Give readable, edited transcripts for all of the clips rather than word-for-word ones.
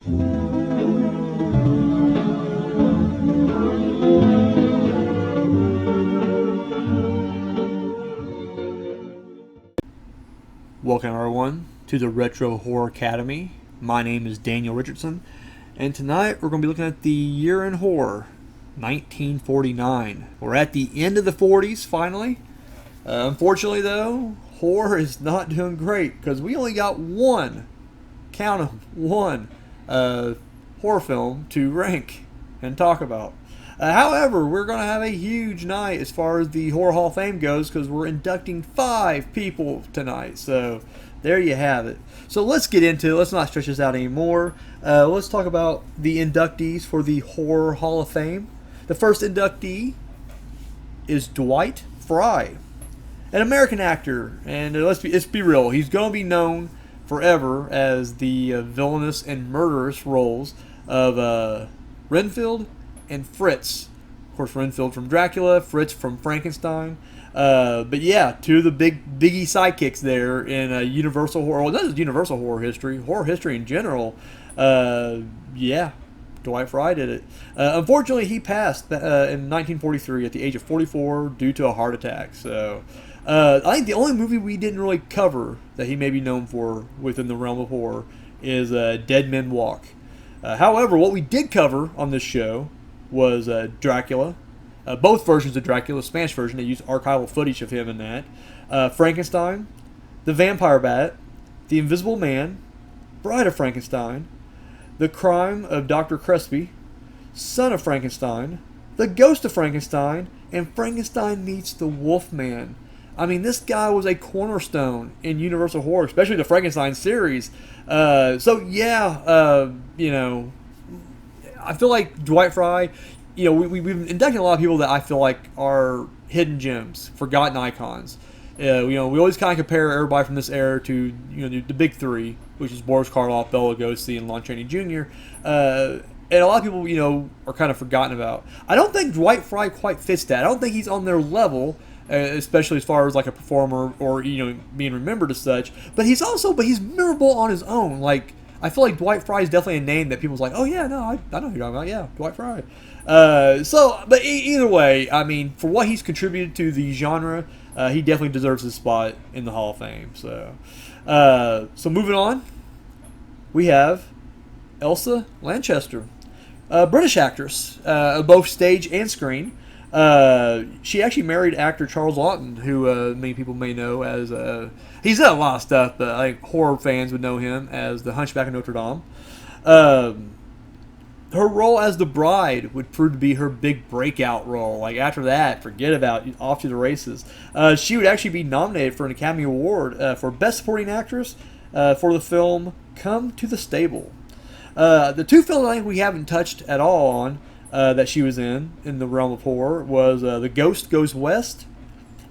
Welcome everyone to the Retro Horror Academy. My name is Daniel Richardson, and tonight we're going to be looking at the year in horror, 1949. We're at the end of the 40s finally. Unfortunately though, horror is not doing great because we only got one, count 'em, one horror film to rank and talk about. However, we're going to have a huge night as far as the Horror Hall of Fame goes because we're inducting 5 people tonight. So there you have it. So let's get into it. Let's not stretch this out anymore. Let's talk about the inductees for the Horror Hall of Fame. The first inductee is Dwight Fry, an American actor. And let's be real. He's going to be known forever as the villainous and murderous roles of Renfield and Fritz. Of course, Renfield from Dracula, Fritz from Frankenstein. But yeah, two of the biggie sidekicks there in Universal horror. Well, not just Universal horror history in general. Yeah, Dwight Fry did it. Unfortunately, he passed in 1943 at the age of 44 due to a heart attack. So I think the only movie we didn't really cover that he may be known for within the realm of horror is Dead Men Walk. However, what we did cover on this show was Dracula, both versions of Dracula, the Spanish version, they used archival footage of him in that, Frankenstein, The Vampire Bat, The Invisible Man, Bride of Frankenstein, The Crime of Dr. Crespi, Son of Frankenstein, The Ghost of Frankenstein, and Frankenstein Meets the Wolfman. I mean, this guy was a cornerstone in Universal horror, especially the Frankenstein series. So yeah, I feel like Dwight Fry, we've inducted a lot of people that I feel like are hidden gems, forgotten icons. We always kind of compare everybody from this era to the big three, which is Boris Karloff, Bela Lugosi, and Lon Chaney Jr. And a lot of people, are kind of forgotten about. I don't think Dwight Fry quite fits that. I don't think he's on their level, especially as far as like a performer or being remembered as such. But he's memorable on his own. Like, I feel like Dwight Fry is definitely a name that people's like, oh yeah, no, I know who you're talking about. Yeah, Dwight Fry. But either way, I mean, for what he's contributed to the genre, he definitely deserves his spot in the Hall of Fame. So moving on, we have Elsa Lanchester, a British actress, both stage and screen. She actually married actor Charles Laughton, who many people may know as he's done a lot of stuff, but I think horror fans would know him as the Hunchback of Notre Dame. Her role as the bride would prove to be her big breakout role. Like, after that, forget about it, off to the races. She would actually be nominated for an Academy Award for Best Supporting Actress for the film Come to the Stable. The two films I think we haven't touched at all on that she was in the realm of horror was The Ghost Goes West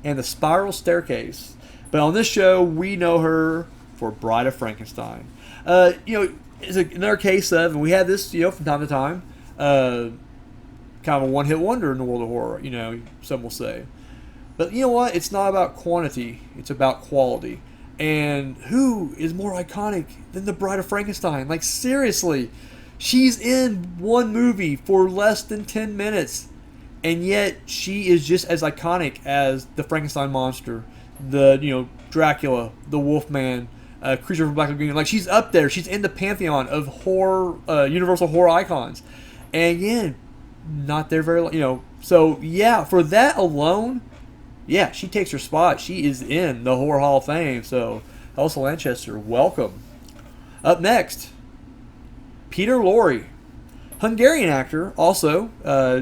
and The Spiral Staircase. But on this show, we know her for Bride of Frankenstein. It's another case of, and we had this, from time to time, kind of a one-hit wonder in the world of horror, some will say. But you know what? It's not about quantity. It's about quality. And who is more iconic than the Bride of Frankenstein? Like, seriously. She's in one movie for less than 10 minutes. And yet, she is just as iconic as the Frankenstein monster, the, Dracula, the Wolfman, Creature from Black Lagoon. Like, she's up there. She's in the pantheon of horror, Universal horror icons. And again, not there very long, So, yeah, for that alone, yeah, she takes her spot. She is in the Horror Hall of Fame. So, Elsa Lanchester, welcome. Up next, Peter Lorre, Hungarian actor, also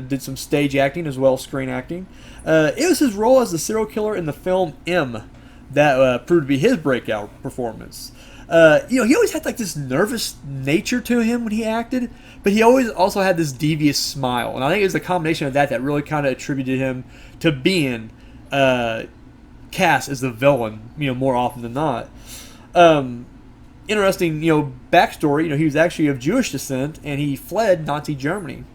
did some stage acting as well as screen acting. It was his role as the serial killer in the film M that proved to be his breakout performance. He always had like this nervous nature to him when he acted, but he always also had this devious smile, and I think it was a combination of that really kind of attributed him to being cast as the villain, more often than not. Interesting, backstory. He was actually of Jewish descent, and he fled Nazi Germany.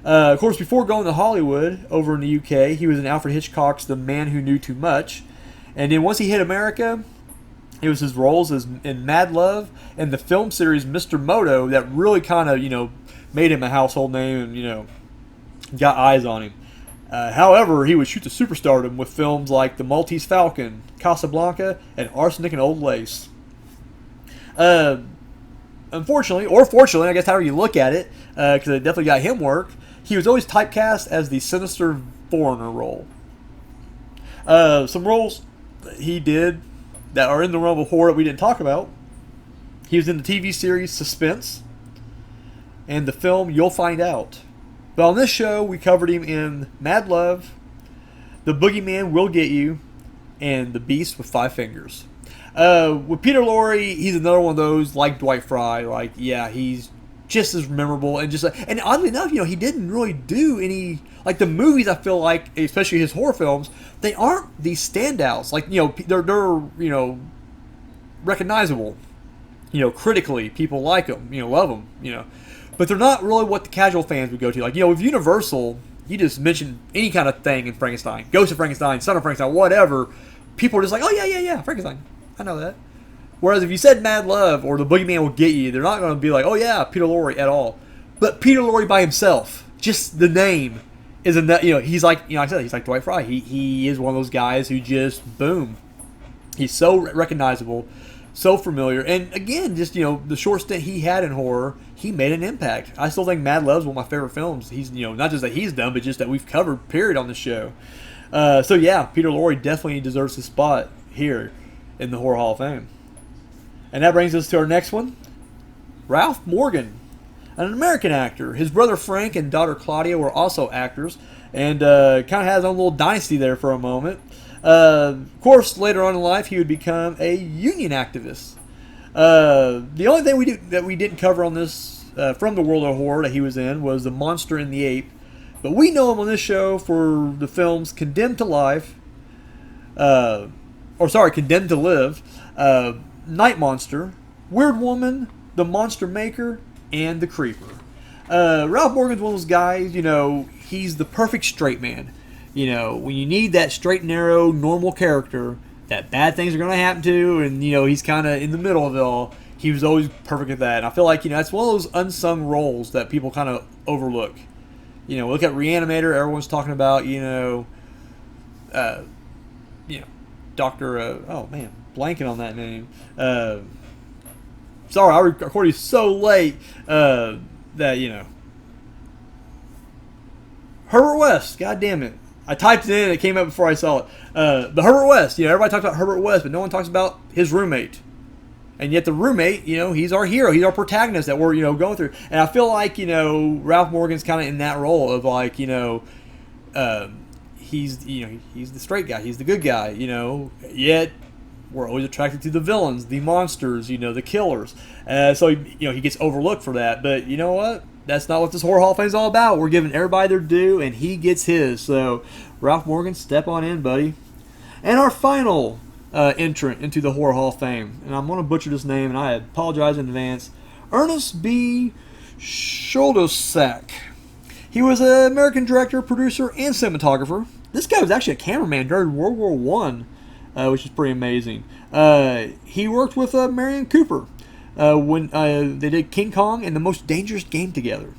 Of course, before going to Hollywood over in the UK, he was in Alfred Hitchcock's The Man Who Knew Too Much. And then once he hit America, It was his roles as in Mad Love and the film series Mr. Moto that really kind of, made him a household name and, got eyes on him. However, he would shoot to superstardom with films like The Maltese Falcon, Casablanca, and Arsenic and Old Lace. Unfortunately, or fortunately, I guess however you look at it, because it definitely got him work, he was always typecast as the sinister foreigner role. Some roles he did that are in the realm of horror that we didn't talk about. He was in the TV series Suspense and the film You'll Find Out. But on this show, we covered him in Mad Love, The Boogeyman Will Get You, and The Beast with Five Fingers. With Peter Lorre, he's another one of those, like Dwight Fry. Like, yeah, he's just as memorable. And oddly enough, he didn't really do any... Like, the movies, I feel like, especially his horror films, they aren't these standouts. Like, they're recognizable. Critically, people like them, love them, But they're not really what the casual fans would go to. Like, with Universal, you just mention any kind of thing in Frankenstein. Ghost of Frankenstein, Son of Frankenstein, whatever. People are just like, oh, yeah, Frankenstein. I know that. Whereas if you said Mad Love or The Boogeyman Will Get You, they're not going to be like, oh, yeah, Peter Lorre at all. But Peter Lorre by himself, just the name, is enough. He's like, like I said, he's like Dwight Fry. He is one of those guys who just, boom. He's so recognizable, so familiar. And again, just, the short stint he had in horror, he made an impact. I still think Mad Love's one of my favorite films. He's, not just that he's done, but just that we've covered, period, on the show. So yeah, Peter Lorre definitely deserves his spot here in the Horror Hall of Fame. And that brings us to our next one. Ralph Morgan, an American actor. His brother Frank and daughter Claudia were also actors, and kind of had his own little dynasty there for a moment. Of course, later on in life, he would become a union activist. The only thing we didn't cover on this from the world of horror that he was in was The Monster and the Ape. But we know him on this show for the films Condemned to Live, Condemned to Live, Night Monster, Weird Woman, The Monster Maker, and The Creeper. Ralph Morgan's one of those guys, he's the perfect straight man. When you need that straight, narrow, normal character that bad things are going to happen to, and, he's kind of in the middle of it all, he was always perfect at that. And I feel like, that's one of those unsung roles that people kind of overlook. Look at Reanimator, everyone's talking about, Dr. Blanking on that name. Sorry, I recorded so late that, Herbert West, god damn it. I typed it in and it came up before I saw it. But Herbert West, everybody talks about Herbert West, but no one talks about his roommate. And yet the roommate, he's our hero. He's our protagonist that we're, going through. And I feel like, Ralph Morgan's kind of in that role of like, he's the straight guy. He's the good guy, Yet we're always attracted to the villains, the monsters, the killers. So, he gets overlooked for that. But you know what? That's not what this Horror Hall of Fame is all about. We're giving everybody their due, and he gets his. So, Ralph Morgan, step on in, buddy. And our final entrant into the Horror Hall of Fame, and I'm going to butcher this name, and I apologize in advance, Ernest B. Sholdosak. He was an American director, producer, and cinematographer. This guy was actually a cameraman during World War One, which is pretty amazing. He worked with Marion Cooper when they did King Kong and The Most Dangerous Game together.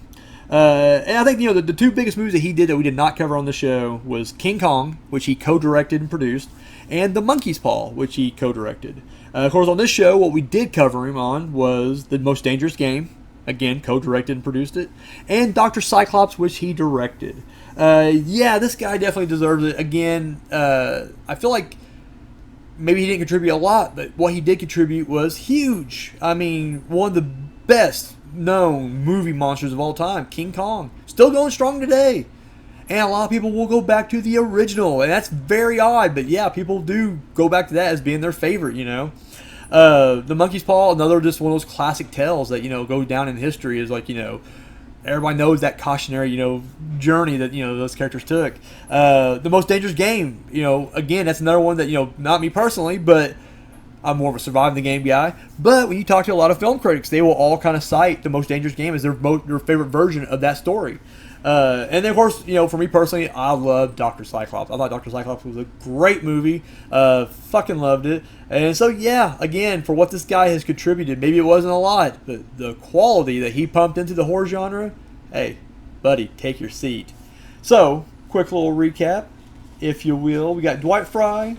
And I think, the two biggest movies that he did that we did not cover on the show was King Kong, which he co-directed and produced, and The Monkey's Paw, which he co-directed. Of course, on this show, what we did cover him on was The Most Dangerous Game, again, co-directed and produced it, and Dr. Cyclops, which he directed. This guy definitely deserves it. Again, I feel like maybe he didn't contribute a lot, but what he did contribute was huge. I mean, one of the best known movie monsters of all time, King Kong, still going strong today. And a lot of people will go back to the original, and that's very odd, but yeah, people do go back to that as being their favorite, The Monkey's Paw, another just one of those classic tales that, go down in history is like, everybody knows that cautionary, journey that, those characters took. The Most Dangerous Game, again, that's another one that, not me personally, but I'm more of a surviving the game guy. But when you talk to a lot of film critics, they will all kind of cite The Most Dangerous Game as their favorite version of that story. And then, of course, for me personally, I love Dr. Cyclops. I thought Dr. Cyclops was a great movie. Fucking loved it. And so, yeah, again, for what this guy has contributed, maybe it wasn't a lot, but the quality that he pumped into the horror genre, hey, buddy, take your seat. So, quick little recap, if you will. We got Dwight Fry,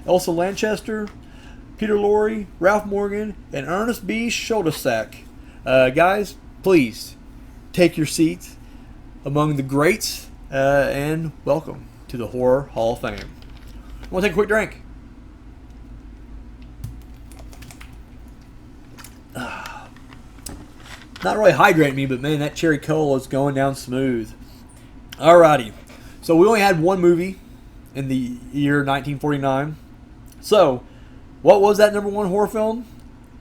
Elsa Lanchester, Peter Lorre, Ralph Morgan, and Ernest Besch. Guys, please take your seats among the greats, and welcome to the Horror Hall of Fame. I want to take a quick drink. Not really hydrating me, but man, that cherry cola is going down smooth. Alrighty. So we only had one movie in the year 1949. So, what was that number one horror film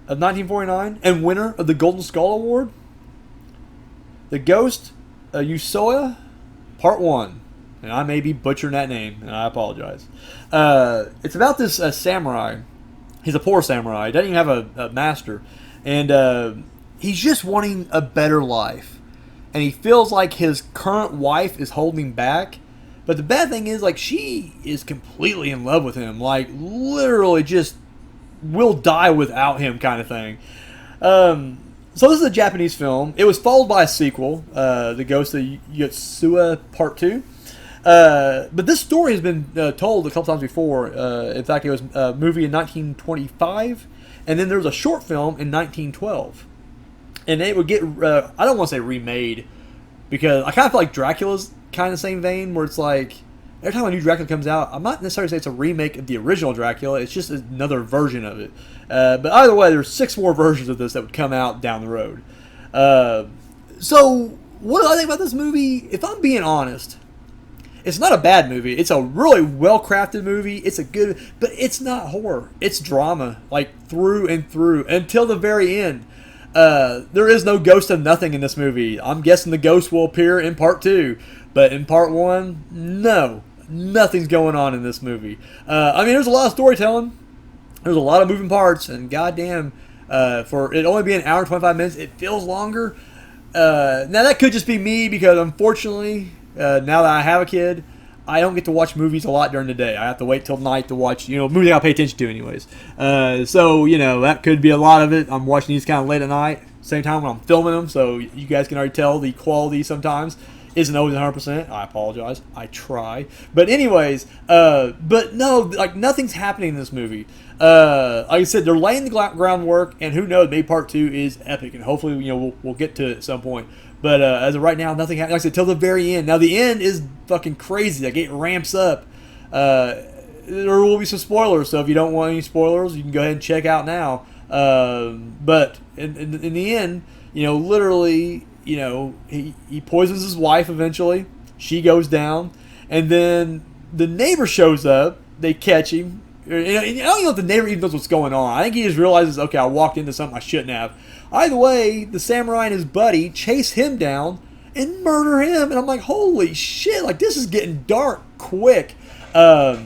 of 1949 and winner of the Golden Skull Award? The Ghost of Tsushima, Part 1. And I may be butchering that name, and I apologize. It's about this samurai. He's a poor samurai. He doesn't even have a master. And he's just wanting a better life. And he feels like his current wife is holding him back. But the bad thing is, like, she is completely in love with him. Like, literally just will die without him kind of thing. So this is a Japanese film. It was followed by a sequel, The Ghost of Tsushima Part 2. But this story has been told a couple times before. In fact, it was a movie in 1925. And then there was a short film in 1912. And it would get, I don't want to say remade, because I kind of feel like Dracula's kind of the same vein, where it's like, every time a new Dracula comes out, I'm not necessarily saying it's a remake of the original Dracula, it's just another version of it. But either way, there's 6 more versions of this that would come out down the road. So, what do I think about this movie? If I'm being honest, it's not a bad movie. It's a really well-crafted movie. It's a good, but it's not horror. It's drama, like through and through, until the very end. There is no ghost of nothing in this movie. I'm guessing the ghost will appear in Part 2. But in Part 1, no. Nothing's going on in this movie. I mean, there's a lot of storytelling. There's a lot of moving parts. And goddamn, for it only being an hour and 25 minutes, it feels longer. Now, that could just be me because, unfortunately, now that I have a kid, I don't get to watch movies a lot during the day. I have to wait till night to watch, movies I pay attention to anyways. So, that could be a lot of it. I'm watching these kind of late at night, same time when I'm filming them, so you guys can already tell the quality sometimes isn't always 100%. I apologize. I try. But anyways, but no, like nothing's happening in this movie. Like I said, they're laying the groundwork, and who knows, maybe Part 2 is epic, and hopefully, we'll get to it at some point. But as of right now, nothing happened. Like I said, till the very end. Now, the end is fucking crazy. Like, it ramps up. There will be some spoilers, so if you don't want any spoilers, you can go ahead and check out now. But in the end, literally, he poisons his wife eventually. She goes down. And then the neighbor shows up. They catch him. I don't know if the neighbor even knows what's going on. I think he just realizes, okay, I walked into something I shouldn't have. Either way, the samurai and his buddy chase him down and murder him. And I'm like, holy shit, like this is getting dark quick. But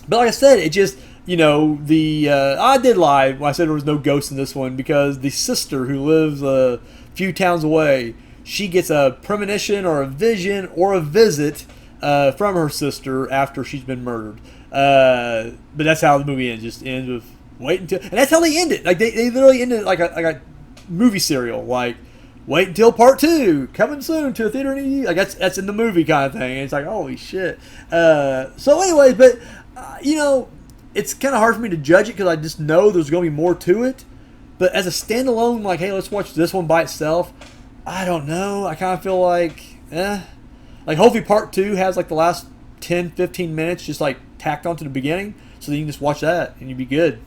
like I said, it just, I did lie when I said there was no ghost in this one, because the sister who lives a few towns away, she gets a premonition or a vision or a visit from her sister after she's been murdered. But that's how the movie ends. Just ends with wait until, and that's how they end it. Like they literally end it like a movie serial. Like wait until Part 2 coming soon to a theater near you. Like that's in the movie kind of thing. And it's like holy shit. So anyways, but it's kind of hard for me to judge it because I just know there's going to be more to it. But as a standalone, like hey, let's watch this one by itself. I don't know. I kind of feel like like hopefully Part 2 has like the last 10-15 minutes just like tacked onto the beginning, so that you can just watch that and you'd be good.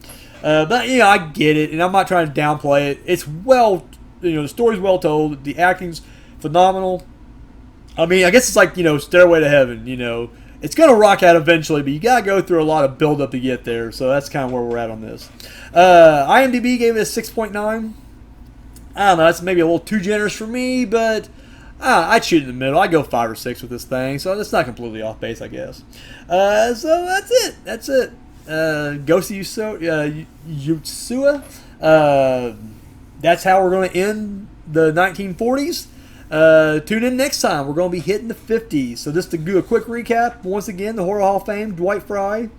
But I get it, and I'm not trying to downplay it. It's well, the story's well told, the acting's phenomenal. I mean, I guess it's like Stairway to Heaven. It's gonna rock out eventually, but you gotta go through a lot of build up to get there. So that's kind of where we're at on this. IMDb gave it a 6.9. I don't know, that's maybe a little too generous for me, but I'd shoot in the middle. I'd go 5 or 6 with this thing, so that's not completely off base, I guess. So that's it. That's it. Ghost of Tsushima. That's how we're going to end the 1940s. Tune in next time. We're going to be hitting the 50s. So just to do a quick recap, once again, the Horror Hall of Fame, Dwight Fry,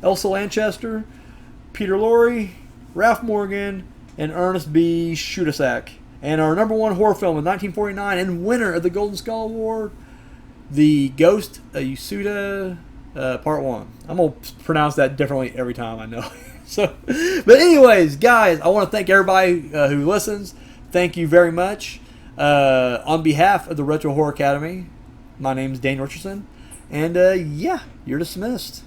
Elsa Lanchester, Peter Lorre, Ralph Morgan, and Ernest Besch. And our number one horror film in 1949 and winner of the Golden Skull Award, The Ghost of Tsushima, Part 1. I'm going to pronounce that differently every time, I know. But anyways, guys, I want to thank everybody who listens. Thank you very much. On behalf of the Retro Horror Academy, my name is Daniel Richardson. And yeah, you're dismissed.